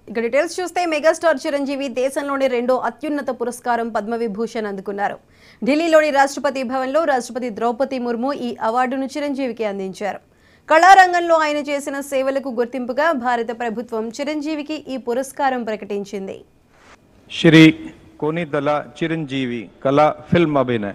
ఇక డీటెయిల్స్ చూస్తే మెగాస్టార్ చిరంజీవి దేశంలోని రెండో అత్యున్నత పురస్కారం పద్మవిభూషణ్ అందుకున్నారు. ఢిల్లీలోని రాష్ట్రపతి భవన్లో రాష్ట్రపతి ద్రౌపది ముర్ము ఈ అవార్డును చిరంజీవికి అందించారు. కళారంగంలో ఆయన చేసిన సేవలకు గుర్తింపుగా భారత ప్రభుత్వం చిరంజీవికి ఈ పురస్కారం ప్రకటించింది. श्री कोनिदला चिरंजीवी कला फिल्म अभिनय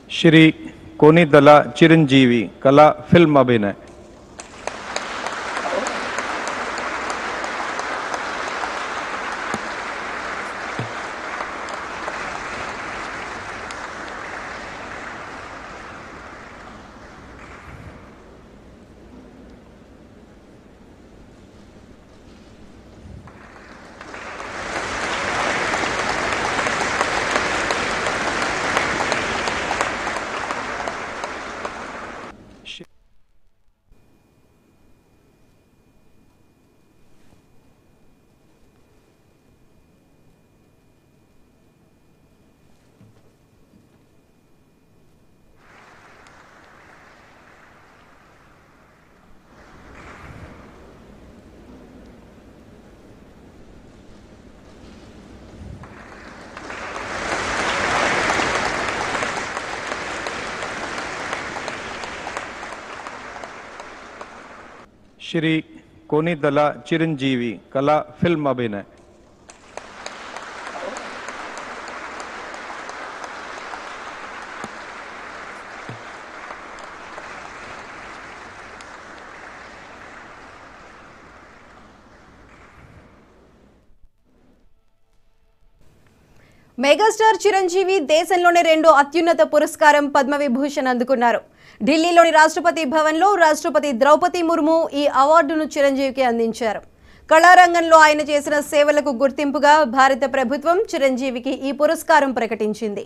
श्री कोनिदला चिरंजीवी कला फिल्म अभिनय श्री कोनिदला चिरंजीवी कला फिल्म अभिनय మెగాస్టార్ చిరంజీవి దేశంలోని రెండో అత్యున్నత పురస్కారం పద్మవిభూషణ్ అందుకున్నారు. ఢిల్లీలోని రాష్ట్రపతి భవన్లో రాష్ట్రపతి ద్రౌపది ముర్ము ఈ అవార్డును చిరంజీవికి అందించారు. కళారంగంలో ఆయన చేసిన సేవలకు గుర్తింపుగా భారత ప్రభుత్వం చిరంజీవికి ఈ పురస్కారం ప్రకటించింది.